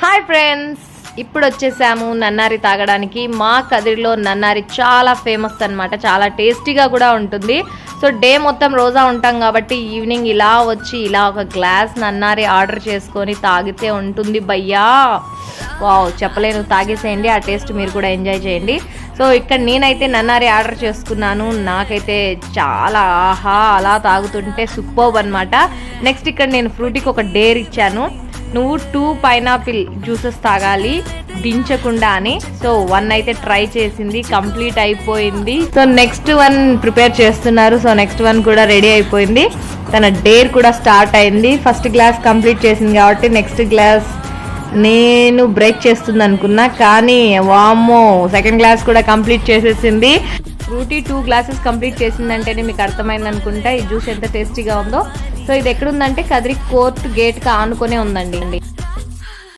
Hi friends, ఇప్పుడు వచ్చేసాము నన్నారి తాగడానికి. మా కదిరిలో నన్నారి చాలా ఫేమస్ అన్నమాట, చాలా టేస్టీగా కూడా ఉంటుంది. సో డే మొత్తం రోజా ఉంటాం కాబట్టి ఈవినింగ్ ఇలా వచ్చి ఇలా ఒక గ్లాస్ నన్నారి ఆర్డర్ చేసుకొని తాగితే ఉంటుంది భయ్యా. వావ్, చెప్పలేను, తాగేసేయండి. ఆ టేస్ట్ మీరు కూడా ఎంజాయ్ చేయండి. సో ఇక్కడ నేనైతే నన్నారి ఆర్డర్ చేసుకున్నాను. నాకైతే చాలా ఆహా అలా తాగుతుంటే సూపర్బ్ అనమాట. నెక్స్ట్ ఇక్కడ నేను ఫ్రూటీకి ఒక డేర్ ఇచ్చాను, నువ్వు 2 పైనాపిల్ జ్యూసెస్ తాగాలి దించకుండా అని. సో 1 అయితే ట్రై చేసింది, కంప్లీట్ అయిపోయింది. సో నెక్స్ట్ 1 ప్రిపేర్ చేస్తున్నారు. సో నెక్స్ట్ 1 కూడా రెడీ అయిపోయింది. తన డేర్ కూడా స్టార్ట్ అయింది. ఫస్ట్ గ్లాస్ కంప్లీట్ చేసింది కాబట్టి నెక్స్ట్ గ్లాస్ నేను బ్రేక్ చేస్తుంది అనుకున్నా, కానీ వామ్మో సెకండ్ గ్లాస్ కూడా కంప్లీట్ చేసేసింది. ఫ్రూటీ 2 గ్లాసెస్ కంప్లీట్ చేసిందంటేనే మీకు అర్థమైంది అనుకుంటా ఈ జ్యూస్ ఎంత టేస్టీగా ఉందో. సో ఇది ఎక్కడుందంటే కదిరి కోర్ట్ గేట్కి ఆనుకొనే ఉందండి.